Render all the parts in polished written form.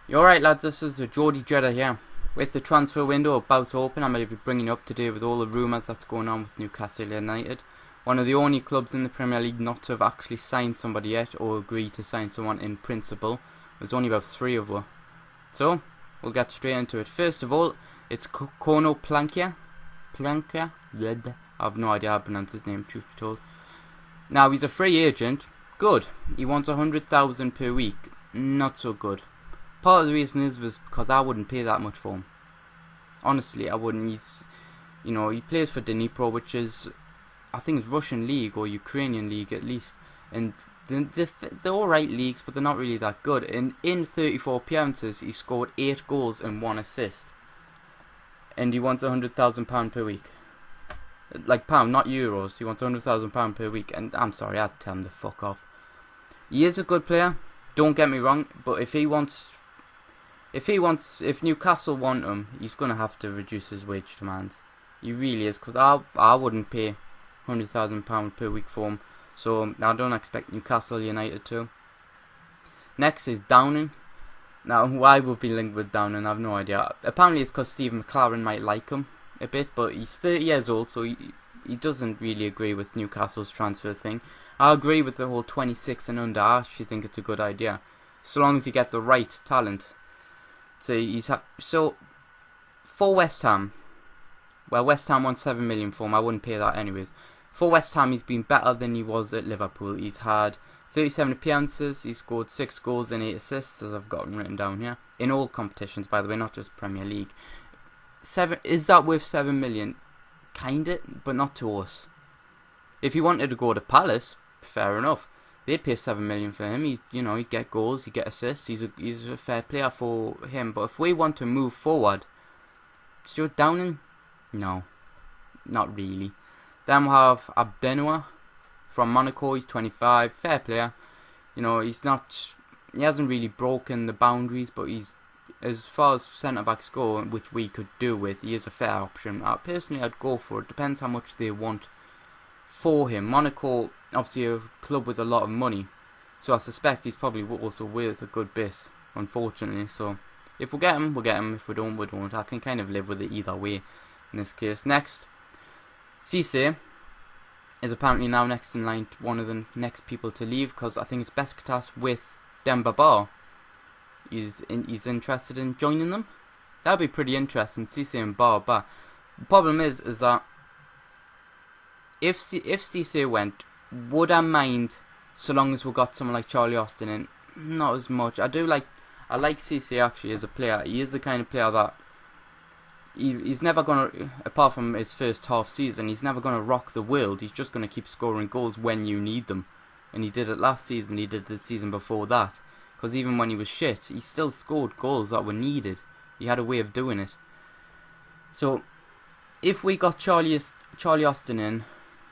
You alright lads, this is the Geordie Jeddah here. With the transfer window about to open, I'm going to be bringing you up to date with all the rumours that's going on with Newcastle United. One of the only clubs in the Premier League not to have actually signed somebody yet, or agreed to sign someone in principle. There's only about 3 of them. So, we'll get straight into it. First of all, it's Kono Plankia. Plankia? I have no idea how to pronounce his name, truth be told. Now, he's a free agent. Good. He wants 100,000 per week. Not so good. Part of the reason was because I wouldn't pay that much for him. Honestly, I wouldn't. He plays for Dnipro, which is, I think it's Russian league or Ukrainian league at least. And they're alright leagues, but they're not really that good. And in 34 appearances, he scored 8 goals and 1 assist. And he wants £100,000 per week. Like pound, not euros. He wants £100,000 per week. And I'm sorry, I'd tell him to fuck off. He is a good player, don't get me wrong, but if Newcastle want him, he's going to have to reduce his wage demands. He really is, because I wouldn't pay £100,000 per week for him. So I don't expect Newcastle United to. Next is Downing. Now, why would be linked with Downing, I have no idea. Apparently it's because Steve McLaren might like him a bit, but he's 30 years old, so he doesn't really agree with Newcastle's transfer thing. I agree with the whole 26 and under. I actually think it's a good idea, so long as you get the right talent. So for West Ham, well, West Ham wants 7 million for him. I wouldn't pay that anyways. For West Ham, he's been better than he was at Liverpool. He's had 37 appearances. He scored 6 goals and 8 assists, as I've got written down here, in all competitions, by the way, not just Premier League. Is that worth 7 million? Kinda, but not to us. If he wanted to go to Palace, fair enough. They'd pay 7 million for him. He'd get goals, he'd get assists. He's a fair player for him. But if we want to move forward, Stuart Downing, no, not really. Then we have Abdenoa from Monaco. He's 25, fair player. He hasn't really broken the boundaries, but he's, as far as centre backs go, which we could do with, he is a fair option. Personally, I'd go for it. Depends how much they want for him. Monaco, obviously a club with a lot of money, so I suspect he's probably also worth a good bit, unfortunately. So if we get him, we'll get him. If we don't, we don't. I can kind of live with it either way in this case. Next, Cisse is apparently now next in line, one of the next people to leave, because I think it's Besiktas with Demba Ba. He's interested in joining them. That'd be pretty interesting, Cisse and Ba. But the problem is that if Cisse went, would I mind, so long as we got someone like Charlie Austin in? Not as much. I like Cisse actually as a player. He is the kind of player that he's never gonna, apart from his first half season, he's never gonna rock the world. He's just gonna keep scoring goals when you need them, and he did it last season. He did the season before that. Because even when he was shit, he still scored goals that were needed. He had a way of doing it. So if we got Charlie Austin in,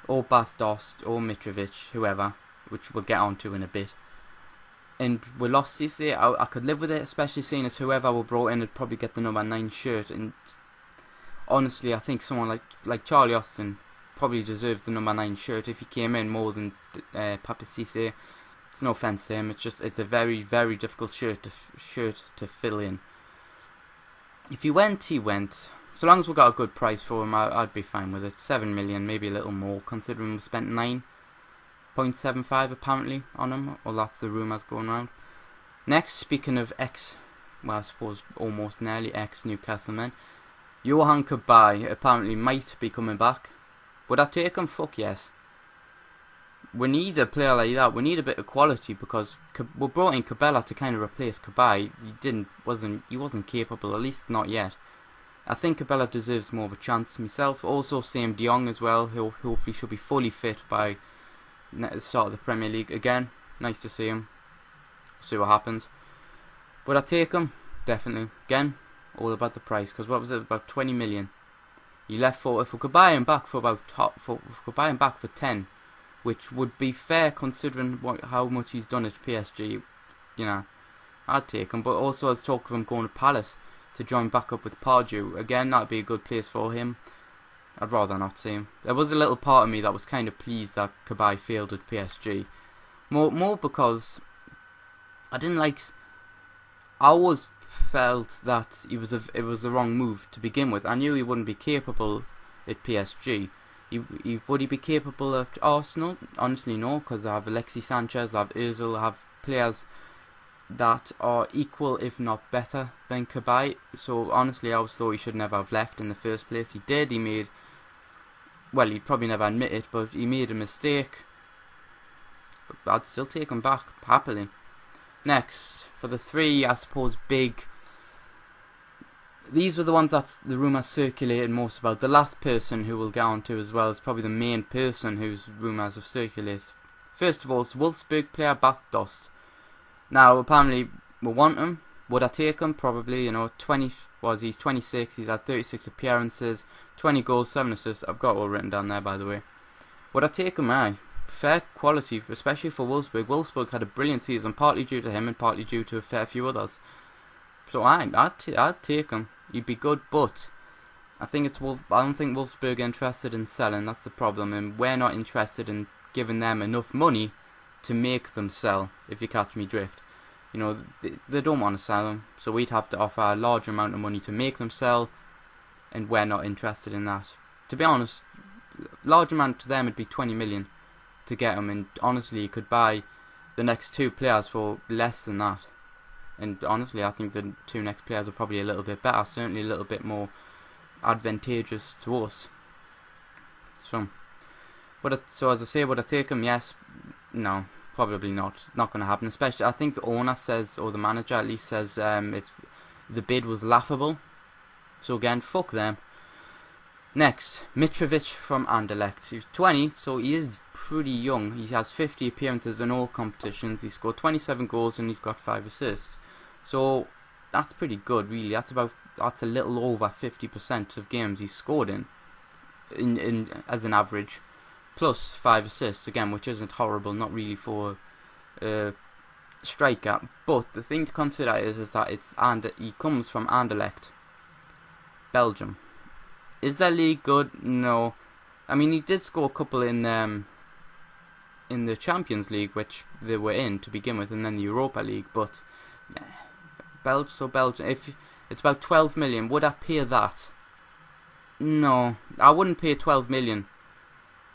or Bastos, or Mitrovic, whoever, which we'll get onto in a bit, and we lost Cisse, I could live with it, especially seeing as whoever we brought in would probably get the number 9 shirt. And honestly, I think someone like Charlie Austin probably deserves the number 9 shirt if he came in more than Papa Cisse. It's no offence to him, it's a very, very difficult shirt to fill in. If he went, he went. So long as we got a good price for him, I'd be fine with it. 7 million, maybe a little more, considering we spent 9.75 apparently on him. Well, that's the rumours going around. Next, speaking of I suppose almost nearly ex-Newcastle men, Johan Cabaye apparently might be coming back. Would I take him? Fuck yes. We need a player like that. We need a bit of quality, because we brought in Cabella to kind of replace Cabaye. He wasn't capable, at least not yet. I think Cabella deserves more of a chance myself. Also, same De Jong as well. He'll hopefully should be fully fit by the start of the Premier League again. Nice to see him. See what happens. But I take him, definitely. Again, all about the price, because what was it, about 20 million? He left for, if we could buy him back for for 10, which would be fair considering how much he's done at PSG. I'd take him. But also, there's talk of him going to Palace to join back up with Pardew. Again, that'd be a good place for him. I'd rather not see him. There was a little part of me that was kind of pleased that Cabaye failed at PSG. More because I didn't like... I was felt that it was the wrong move to begin with. I knew he wouldn't be capable at PSG. Would he be capable at Arsenal? Honestly, no, because I have Alexis Sanchez, I have Ozil, I have players that are equal, if not better, than Kabay. So honestly, I always thought he should never have left in the first place. He did. He made, well, he'd probably never admit it, but he made a mistake. But I'd still take him back happily. Next, for the three, I suppose, big. These were the ones that the rumours circulated most about. The last person who we'll get on to as well is probably the main person whose rumours have circulated. First of all, it's Wolfsburg player Bas Dost. Now, apparently, we want him. Would I take him? Probably. You know, he's 26. He's had 36 appearances, 20 goals, 7 assists. I've got it all written down there, by the way. Would I take him? Aye. Fair quality, especially for Wolfsburg. Wolfsburg had a brilliant season, partly due to him and partly due to a fair few others. So I'd take him. He'd be good, but I think I don't think Wolfsburg are interested in selling. That's the problem, and we're not interested in giving them enough money to make them sell. If you catch me drift, you know, they don't want to sell them, so we'd have to offer a large amount of money to make them sell, and we're not interested in that. To be honest, large amount to them would be 20 million to get them, and honestly, you could buy the next two players for less than that. And honestly, I think the two next players are probably a little bit better, certainly a little bit more advantageous to us. So as I say, would I take him? Yes. No, probably not. Not going to happen. Especially, I think the owner says, or the manager at least says, the bid was laughable. So again, fuck them. Next, Mitrovic from Anderlecht. He's 20, so he is pretty young. He has 50 appearances in all competitions. He scored 27 goals and he's got 5 assists. So that's pretty good, really. That's a little over 50% of games he's scored in as an average, plus 5 assists again, which isn't horrible. Not really for a striker. But the thing to consider is that he comes from Anderlecht, Belgium. Is their league good? No. I mean, he did score a couple in the Champions League, which they were in to begin with, and then the Europa League. But Belgium, if it's about 12 million, would I pay that? No, I wouldn't pay 12 million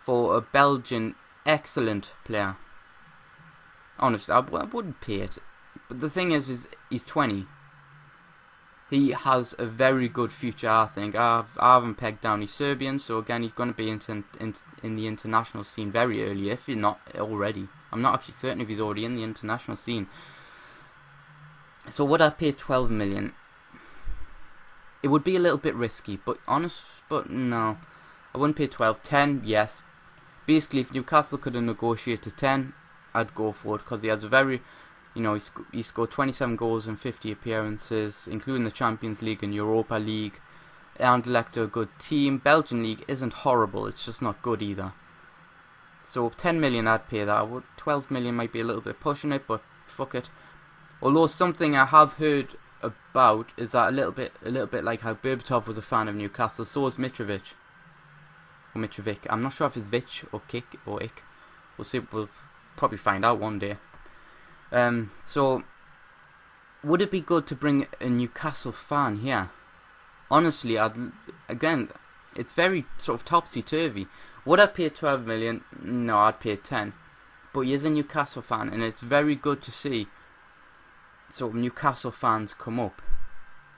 for a Belgian excellent player. Honestly, I wouldn't pay it. But the thing is he's 20. He has a very good future, I think. I haven't pegged down. He's Serbian, so again, he's going to be in the international scene very early, if he's not already. I'm not actually certain if he's already in the international scene. So would I pay 12 million? It would be a little bit risky, but no. I wouldn't pay 12. 10, yes. Basically, if Newcastle could have negotiated 10, I'd go for it, because he has a very... You know, he scored 27 goals in 50 appearances, including the Champions League and Europa League. Anderlecht are a good team. Belgian League isn't horrible, it's just not good either. So 10 million, I'd pay that. 12 million might be a little bit pushing it, but fuck it. Although something I have heard about is that a little bit like how Berbatov was a fan of Newcastle, so is Mitrovic. Or Mitrovic. I'm not sure if it's Vic or Kick or Ick. We'll see. We'll probably find out one day. So, would it be good to bring a Newcastle fan here? Honestly, again, it's very sort of topsy-turvy. Would I pay 12 million? No, I'd pay 10. But he is a Newcastle fan, and it's very good to see sort of Newcastle fans come up.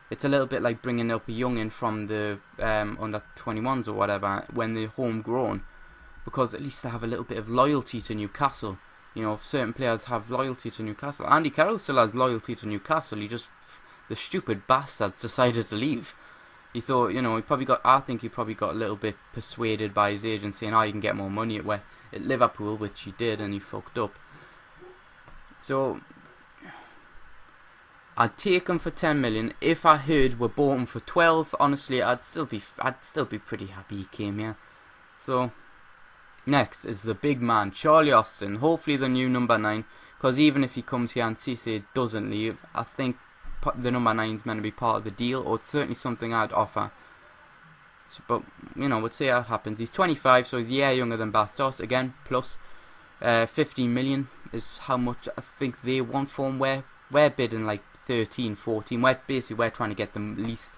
It's a little bit like bringing up a youngin from the under 21s or whatever when they're homegrown, because at least they have a little bit of loyalty to Newcastle. You know, certain players have loyalty to Newcastle. Andy Carroll still has loyalty to Newcastle. The stupid bastard decided to leave. He thought, you know, I think he probably got a little bit persuaded by his agent saying, you can get more money at Liverpool, which he did, and he fucked up. So, I'd take him for 10 million. If I heard we bought him for 12, honestly, I'd still be pretty happy he came here. So, next is the big man, Charlie Austin. Hopefully the new number 9. Because even if he comes here and Cisse doesn't leave, I think the number 9 is meant to be part of the deal. Or it's certainly something I'd offer. So, but, you know, we'll see how it happens. He's 25, so he's a year younger than Bas Dost. Again, plus 15 million is how much I think they want for him. We're bidding like 13, 14. We're trying to get them least.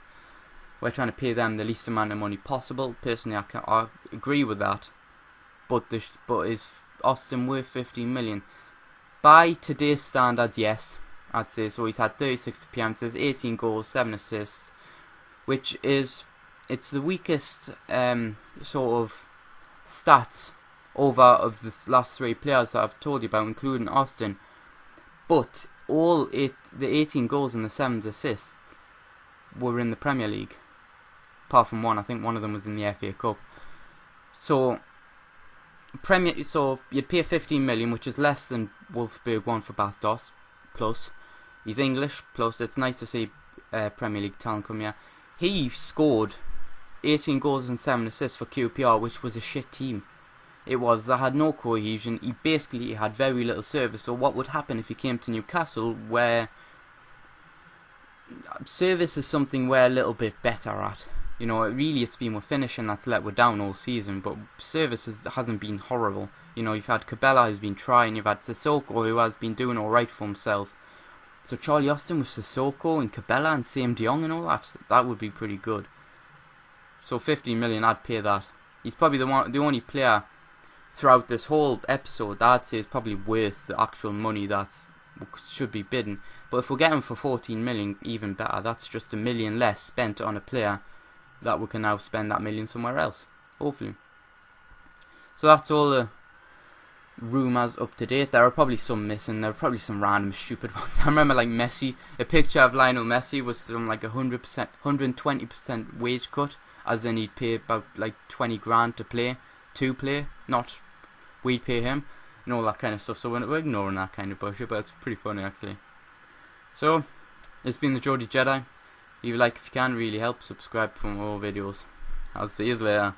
We're trying to pay them the least amount of money possible. Personally, I agree with that. But is Austin worth 15 million? By today's standards, yes, I'd say so. He's had 36 appearances, 18 goals, 7 assists, which is it's the weakest sort of stats over of the last 3 players that I've told you about, including Austin. But the 18 goals and the 7 assists were in the Premier League, apart from one. I think one of them was in the FA Cup. So you'd pay 15 million, which is less than Wolfsburg won for Bastos. Plus, he's English. Plus, it's nice to see Premier League talent come here. He scored 18 goals and 7 assists for QPR, which was a shit team. They had no cohesion. He basically had very little service. So what would happen if he came to Newcastle, where service is something we're a little bit better at? You know, it's been with finishing that's let we're down all season, but service hasn't been horrible. You know, you've had Cabela who's been trying, you've had Sissoko who has been doing alright for himself. So Charlie Austin with Sissoko and Cabela and Sam De Jong and all that would be pretty good. So 15 million, I'd pay that. He's probably the only player throughout this whole episode that I'd say is probably worth the actual money that should be bidden. But if we're getting for 14 million, even better. That's just $1 million less spent on a player that we can now spend that million somewhere else, hopefully. So that's all the rumours up to date. There are probably some missing. There are probably some random stupid ones. I remember like Messi, a picture of Lionel Messi was some like 100%, 120% wage cut, as in he'd pay about like 20 grand to play, not we'd pay him, and all that kind of stuff. So we're ignoring that kind of bullshit, but it's pretty funny actually. So, it's been the Jody Jedi. Leave a like if you can, really help. Subscribe for more videos. I'll see you later.